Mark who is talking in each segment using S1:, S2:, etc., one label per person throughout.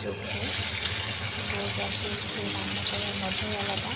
S1: চোখে ভোর রাতে উঠে রান্না করার মজাই আলাদা।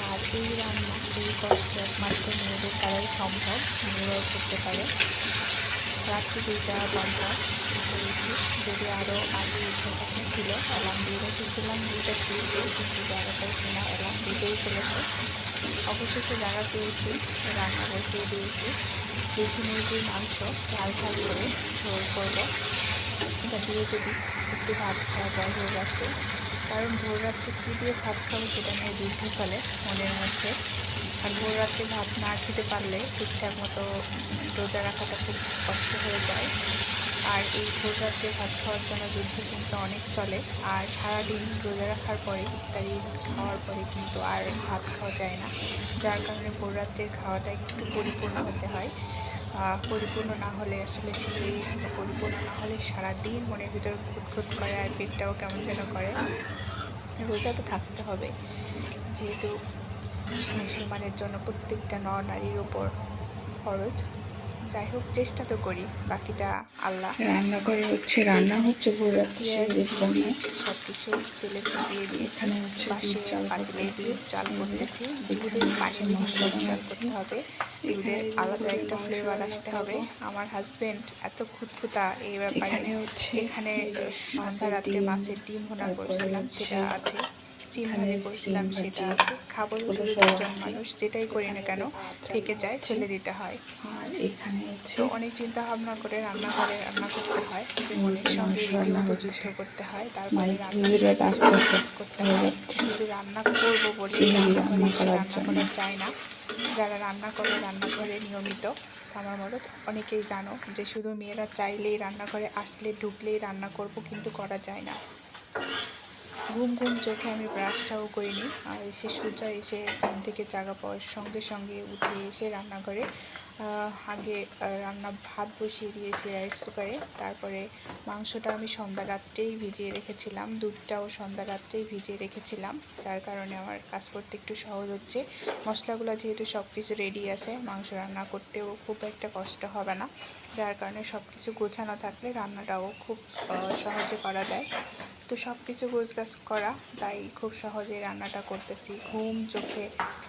S1: আর এই রান্না এই কষ্ট একমাত্র মেয়েদের দ্বারাই সম্ভব, মেয়েরাই করতে পারে। রাত্রি 2:50 করেছি, যদি আরও আগে উঠে কথা ছিল। অ্যালার্ম দিয়ে রেখেছিলাম 2:30-এ, কিন্তু জায়গা পাইছি না, অ্যালার্ম দিতেই ফেলেছে। অবশেষে জায়গা পেয়েছি, রান্না বসিয়ে দিয়েছি। দেশি মুরগির মাংস ঝাল ঝাল করে ঝোল করবো। এটা দিয়ে যদি একটু ভাত খাওয়া যায় ভোর রাত্রে, কারণ ভোর রাত্রে কী দিয়ে ভাত খাবো সেটা নিয়ে যুদ্ধ চলে মনের মধ্যে। আর ভোর রাত্রে ভাত না খেতে পারলে ঠিকঠাক মতো রোজা রাখাটা খুব কষ্ট হয়ে যায়। আর এই ভোর রাত্রে ভাত খাওয়ার জন্য যুদ্ধ কিন্তু অনেক চলে। আর সারাদিন রোজা রাখার পরে ইফতারি খাওয়ার পরে কিন্তু আর ভাত খাওয়া যায় না, যার কারণে ভোর রাত্রের খাওয়াটা একটু পরিপূর্ণ হতে হয়। পরিপূর্ণ না হলে আসলে সেই পরিপূর্ণ না হলে সারাদিন মনের ভিতর খুঁতখুত করে আর পেটটাও কেমন যেন করে। রোজা তো থাকতে হবে, যেহেতু মুসলমানের জন্য প্রত্যেকটা নর নারীর ওপর ফরজ। যাই হোক, চেষ্টা তো করি, বাকিটা আল্লাহ।
S2: রান্না করে হচ্ছে, রান্না হচ্ছে ভোর রাত্রে
S1: পেঁয়াজ মরিচ সব কিছু তেলে ফুটিয়ে দিয়েছি।
S2: এখানে হচ্ছে
S1: পাশে
S2: দুধ চাল
S1: পাতিলে
S2: করতেছি।
S1: দুধ চাল করতেছি।
S2: এখানে
S1: দুধের
S2: হচ্ছে
S1: পানিবিহীন
S2: মশলা
S1: দুধ চাল
S2: বানাচ্ছি।
S1: করতে হবে,
S2: এখানে
S1: দুধের আলাদা
S2: দুপুরে
S1: একটা
S2: মাংস
S1: ফ্লেভার
S2: রান্না
S1: আসতে হবে।
S2: করবো।
S1: আমার হাজব্যান্ড এত খুঁতখুঁতা এই ব্যাপারে।
S2: এখানে হচ্ছে
S1: এখানে
S2: এই যে
S1: সন্ধ্যা
S2: মাছের
S1: রাত্রে
S2: ডিম,
S1: মাছের ডিম ভুনা
S2: তারপরে
S1: করছিলাম,
S2: হচ্ছে
S1: সেটা আছে। সিম
S2: এখানে
S1: ভাজি
S2: সিম
S1: করছিলাম, সেটা
S2: ভাজি,
S1: আছে। খাবো তো
S2: এগুলো
S1: শুধু
S2: সব
S1: দুজন
S2: আছে।
S1: মানুষ, যেটাই করি না
S2: এখানে
S1: কেন
S2: যে ভাত
S1: থেকে
S2: রান্না
S1: যায়,
S2: হচ্ছে,
S1: ফেলে দিতে হয়।
S2: আর এখানে হচ্ছে
S1: তো অনেক চিন্তা ভাবনা করে রান্নাঘরে রান্না করতে হয়, মনের
S2: মুরগির
S1: সঙ্গে
S2: মাংস রান্না
S1: রীতিমতো
S2: হচ্ছে।
S1: যুদ্ধ করতে হয়, তারপরে
S2: মাইকে
S1: রান্নার
S2: হুজুরা
S1: সব কিছু
S2: ডাকতেছে
S1: ম্যানেজ করতে
S2: ভোর
S1: হয়।
S2: রাত্রে
S1: শুধু রান্না করবো বলেই
S2: সিঁড়ি
S1: রান্নাঘরে
S2: রান্না
S1: এসে
S2: করার
S1: রান্না
S2: জন্য।
S1: করা যায় না। যারা রান্না করে রান্নাঘরে নিয়মিত, আমার মতো অনেকেই জানো যে শুধু মেয়েরা চাইলেই রান্নাঘরে আসলে ঢুকলেই রান্না করব, কিন্তু করা যায় না। ঘুম ঘুম চোখে আমি ব্রাশটাও করিনি, আর এসে সোজা এসে ঘুম থেকে জাগা পাওয়ার সঙ্গে সঙ্গে উঠে এসে রান্নাঘরে আগে ভাত বসিয়ে দিয়েছি রাইস কুকারে। তারপরে মাংসটা আমি সন্ধ্যা রাত্রেই ভিজিয়ে রেখেছিলাম, দুধটাও সন্ধ্যা রাত্রেই ভিজিয়ে রেখেছিলাম, যার কারণে আমার কাজ করতে একটু সহজ হচ্ছে। মশলাগুলো যেহেতু সব কিছু রেডি আছে, মাংস রান্না করতেও খুব একটা কষ্ট হবে না, যার কারণে সব কিছু গোছানো থাকলে রান্নাটাও খুব সহজে করা যায়। তো সব কিছু গোছগাছ করা, তাই খুব সহজেই রান্নাটা করতেছি।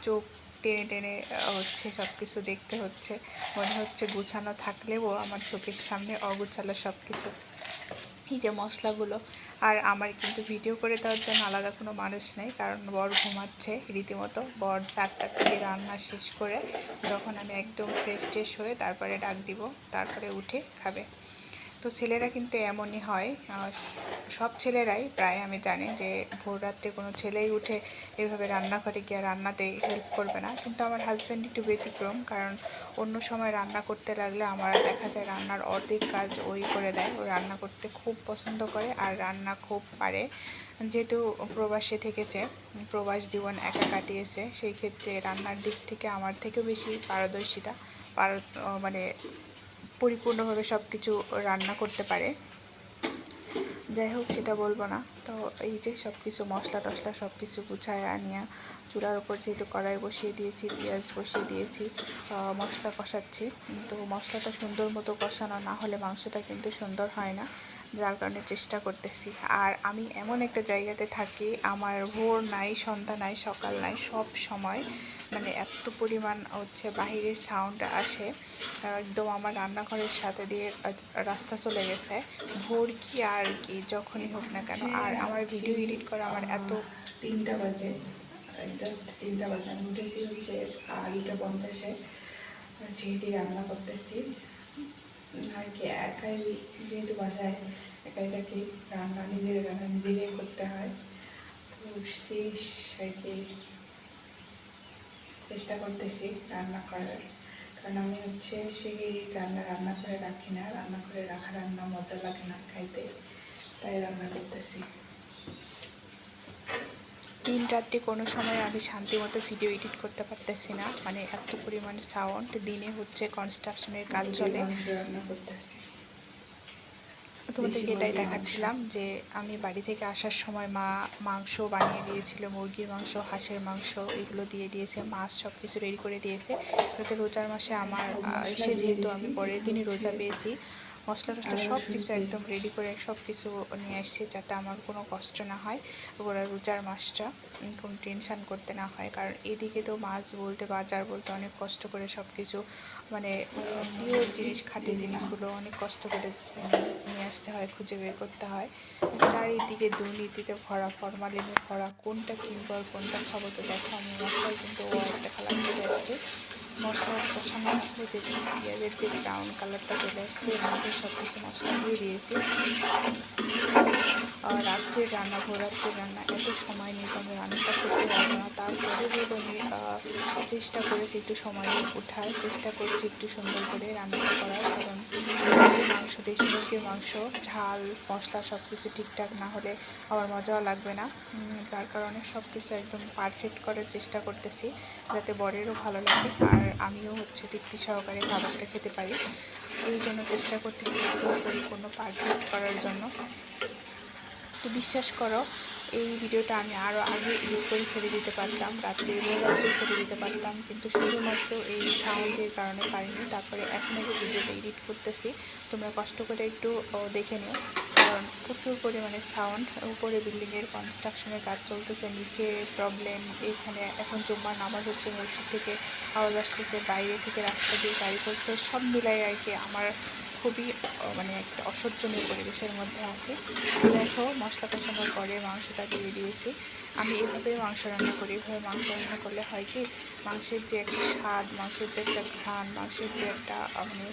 S1: চোখ টেনে টেনে হচ্ছে সব কিছু দেখতে হচ্ছে, মনে হচ্ছে গুছানো থাকলেও আমার চোখের সামনে অগুছালো সব কিছু। এই যে মশলাগুলো, আর আমার কিন্তু ভিডিও করে দেওয়ার জন্য আলাদা কোনো মানুষ নেই, কারণ বর ঘুমাচ্ছে রীতিমতো। বর 4টার থেকে রান্না শেষ করে যখন আমি একদম ফ্রেশ ট্রেশ হয়ে তারপরে ডাক দিব, তারপরে উঠে খাবে। তো ছেলেরা কিন্তু এমনই হয়, সব ছেলেরাই প্রায় আমি জানি যে ভোর রাত্রে কোনো ছেলেই উঠে এভাবে রান্নাঘরে গিয়ে রান্নাতে হেল্প করবে না, কিন্তু আমার হাজব্যান্ড একটু ব্যতিক্রম, কারণ অন্য সময় রান্না করতে লাগলে আমার দেখা যায় রান্নার অর্ধেক কাজ ওই করে দেয়। ও রান্না করতে খুব পছন্দ করে আর রান্না খুব পারে, যেহেতু প্রবাসে থেকেছে, প্রবাস জীবন একা কাটিয়েছে, সেই ক্ষেত্রে রান্নার দিক থেকে আমার থেকেও বেশি পারদর্শিতা, মানে পরিপূর্ণভাবে সব কিছু রান্না করতে পারে। যাই হোক, সেটা বলবো না। তো এই যে সব কিছু মশলা টশলা সব কিছু গুছায় আনিয়া চুলার ওপর যেহেতু কড়াই বসিয়ে দিয়েছি, পেঁয়াজ বসিয়ে দিয়েছি, মশলা কষাচ্ছি। তো মশলাটা সুন্দর মতো কষানো না হলে মাংসটা কিন্তু সুন্দর হয় না, যার কারণে চেষ্টা করতেছি। আর আমি এমন একটা জায়গাতে থাকি, আমার ভোর নাই, সন্ধ্যা নাই, সকাল নাই, সব সময় মানে এত পরিমাণ হচ্ছে বাহিরের সাউন্ড আসে, একদম আমার রান্নাঘরের সাথে দিয়ে রাস্তা চলে গেছে। ভোর কি আর কি যখনই হোক না কেন, আর আমার ভিডিও এডিট করা আমার এত
S2: 3টা বাজে, জাস্ট 3টা বাজে। আমি উঠেছি হচ্ছে 2:50-এ, সেটি রান্না করতেছি আর কি। একাই যেহেতু বাসায় একাই থাকি, রান্না নিজেরাই করতে হয়। তো সেই আর কি চেষ্টা করতেছি রান্না করার, কারণ আমি হচ্ছে সেই রান্না করে রাখি না, রান্না করে রাখা রান্না মজা লাগে না খাইতে, তাই রান্না করতেছি।
S1: দিন রাত্রি কোনো সময় আমি শান্তি মতো ভিডিও এডিট করতে পারতেছি না, মানে এত পরিমাণে সাউন্ড। দিনে হচ্ছে কনস্ট্রাকশনের কাজ চলে।
S2: রান্না করতেছি,
S1: তোমাদেরকে এটাই দেখাচ্ছিলাম যে আমি বাড়ি থেকে আসার সময় মা মাংস বানিয়ে দিয়েছিল, মুরগির মাংস, হাঁসের মাংস, এগুলো দিয়ে দিয়েছে, মাছ সব কিছু রেডি করে দিয়েছে, যাতে রোজার মাসে আমার এসে যেহেতু আমি পরের দিনই রোজা পেয়েছি, মশলা টশলা সব কিছু একদম রেডি করে সব কিছু নিয়ে এসেছি, যাতে আমার কোনো কষ্ট না হয়, ওরা রোজার মাছটা কোনো টেনশান করতে না হয়। কারণ এদিকে তো মাছ বলতে বাজার বলতে অনেক কষ্ট করে সব কিছু মানে পিওর জিনিস, খাঁটি জিনিসগুলো অনেক কষ্ট করে নিয়ে আসতে হয়, খুঁজে বের করতে হয়। চারিদিকে দুর্নীতিতে ভরা, ফরমালিনে ভরা, কোনটা কিনবো আর কোনটা খাবো। তো দেখো আমি মশলায় কিন্তু ও একটা কালার চলে আসছে, মশলা কষানো হয়ে যে পেঁয়াজের যে ব্রাউন কালারটা চলে আসছে, এর মধ্যে সব কিছু মশলা দিয়ে দিয়েছি। রাত্রের রান্না, ভোর রাত্রের রান্না, এত সময় নিয়ে তো আমি রান্নাটা করতে পারবো না। তারপরে যেহেতু আমি চেষ্টা করেছি একটু সময় ওঠার, চেষ্টা করছি একটু সুন্দর করে রান্নাটা করার। কারণ মাংস, দেশি মুরগির মাংস, ঝাল মশলা সব কিছু ঠিকঠাক না হলে আমার মজাও লাগবে না। যার কারণে সব কিছু একদম পারফেক্ট করার চেষ্টা করতেছি, যাতে বরেরও ভালো লাগে আর আমিও তৃপ্তি সহকারে খাবারটা খেতে পারি। এই জন্য চেষ্টা করতেছি একদম পরিপূর্ণ পারফেক্ট করার জন্য। তো বিশ্বাস করো, এই ভিডিওটা আমি আরও আগে এডিট করে ছেড়ে দিতে পারতাম, রাত্রিবেলা ছেড়ে দিতে পারতাম, কিন্তু শুধুমাত্র এই সাউন্ডের কারণে পারিনি। তারপরে এখনও যে ভিডিওটা এডিট করতেছি, তোমরা কষ্ট করে একটু দেখে নিও, কারণ প্রচুর পরিমাণে সাউন্ড। উপরে বিল্ডিংয়ের কনস্ট্রাকশনের কাজ চলতেছে, নিচে প্রবলেম, এখানে এখন জুম্মার নামাজ হচ্ছে, মসজিদ থেকে আওয়াজ আসতেছে, বাইরে থেকে রাস্তা দিয়ে গাড়ি চলছে, সব মিলাই আর কি আমার খুবই মানে একটা অসহ্যনীয় পরিবেশের মধ্যে আছি। দেখো মশলা কষানোর পরে মাংসটা দিয়ে দিয়েছি। আমি এভাবে মাংস রান্না করি। এভাবে মাংস রান্না করলে হয় কি, মাংসের যে একটা স্বাদ, মাংসের যে একটা ঘ্রাণ, মাংসের যে একটা মানে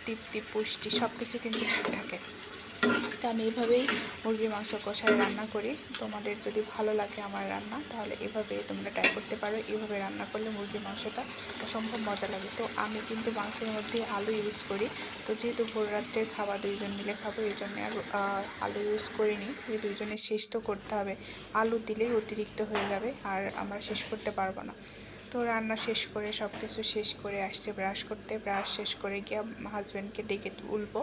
S1: তৃপ্তি, পুষ্টি সব কিছু কিন্তু ঠিক থাকে। তো আমি এভাবেই মুরগির মাংস কষায় রান্না করি। তোমাদের যদি ভালো লাগে আমার রান্না, তাহলে এভাবে তোমরা ট্রাই করতে পারো। এভাবে রান্না করলে মুরগির মাংসটা অসম্ভব মজা লাগে। তো আমি কিন্তু মাংসের মধ্যে আলু ইউজ করি। তো যেহেতু ভোর রাত্রে খাওয়া, দুইজন মিলে খাবো, এই জন্য আর আলু ইউজ করিনি। এই দুইজনের শেষ তো করতে হবে, আলু দিলেই অতিরিক্ত হয়ে যাবে আর আমরা শেষ করতে পারবো না। তো রান্না শেষ করে সব কিছু শেষ করে আসছে ব্রাশ করতে, ব্রাশ শেষ করে গিয়ে হাজব্যান্ডকে ডেকে তুলবো।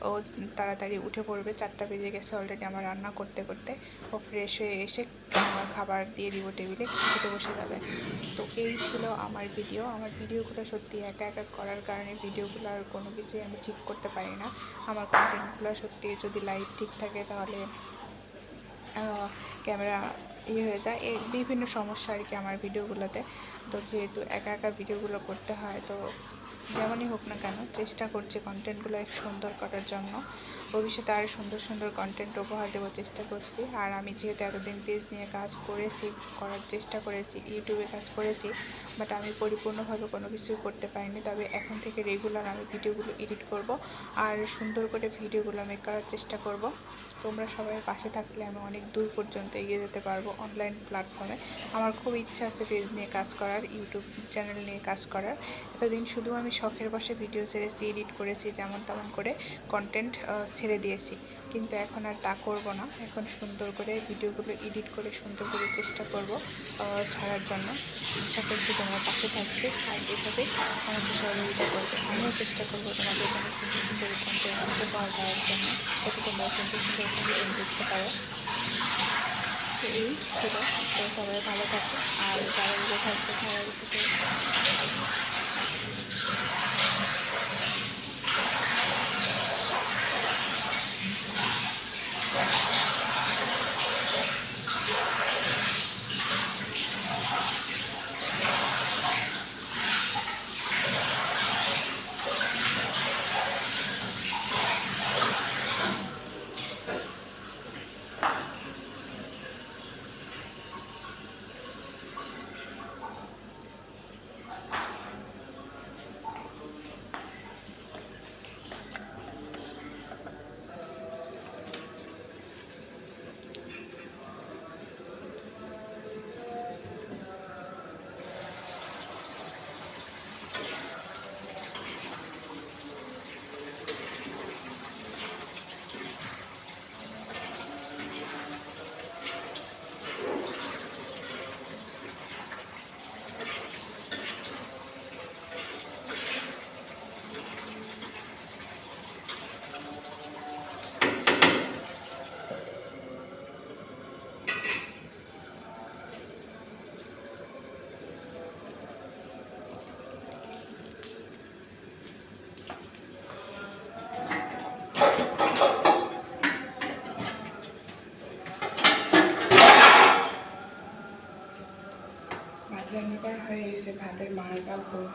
S1: ও তাড়াতাড়ি উঠে পড়বে, 4টা বেজে গেছে অলরেডি আমার রান্না করতে করতে। ও ফ্রেশ হয়ে এসে খাবার দিয়ে দিব টেবিলে, খেতে বসে যাবে। তো এই ছিল আমার ভিডিও। আমার ভিডিওগুলো সত্যি একা একা করার কারণে ভিডিওগুলো আর কোনো কিছুই আমি ঠিক করতে পারি না। আমার কন্টেন্টগুলো সত্যি যদি লাইট ঠিক থাকে তাহলে ক্যামেরা হয়ে যায়, এই বিভিন্ন সমস্যা আর কি আমার ভিডিওগুলোতে। তো যেহেতু একা একা ভিডিওগুলো করতে হয়, তো যেমনই হোক না কেন চেষ্টা করছি কন্টেন্টগুলো সুন্দর করার জন্য। ভবিষ্যতে আরও সুন্দর সুন্দর কন্টেন্ট উপহার দেওয়ার চেষ্টা করছি। আর আমি যেহেতু এতদিন পেজ নিয়ে কাজ করেছি, করার চেষ্টা করেছি, ইউটিউবে কাজ করেছি, বাট আমি পরিপূর্ণভাবে কোনো কিছুই করতে পারিনি। তবে এখন থেকে রেগুলার আমি ভিডিওগুলো এডিট করব আর সুন্দর করে ভিডিওগুলো আমি করার চেষ্টা করব। তোমরা সবাই পাশে থাকলে আমি অনেক দূর পর্যন্ত এগিয়ে যেতে পারবো অনলাইন প্ল্যাটফর্মে। আমার খুব ইচ্ছা আছে পেজ নিয়ে কাজ করার, ইউটিউব চ্যানেল নিয়ে কাজ করার। এতদিন শুধু আমি শখের বসে ভিডিও ছেড়েছি, এডিট করেছি, যেমন তেমন করে কন্টেন্ট ছেড়ে দিয়েছি, কিন্তু এখন আর তা করব না। এখন সুন্দর করে ভিডিওগুলো এডিট করে সুন্দর করে চেষ্টা করব ছাড়ার জন্য। আশা করছি তোমরা পাশে থাকবে আর এভাবে আমাকে সহযোগিতা করবে। আমিও চেষ্টা করবো তোমাদের জন্য সুন্দর সুন্দর কন্টেন্ট উপহার দেওয়ার জন্য, যাতে তোমরা সুন্দর সুন্দর কন্টেন্ট দেখতে পারো। তো এই ছিল। তো সবাই ভালো থাকো, আর যারা ভালো থাকবে
S2: হয়ে গেছে ভাতের মার কাপড়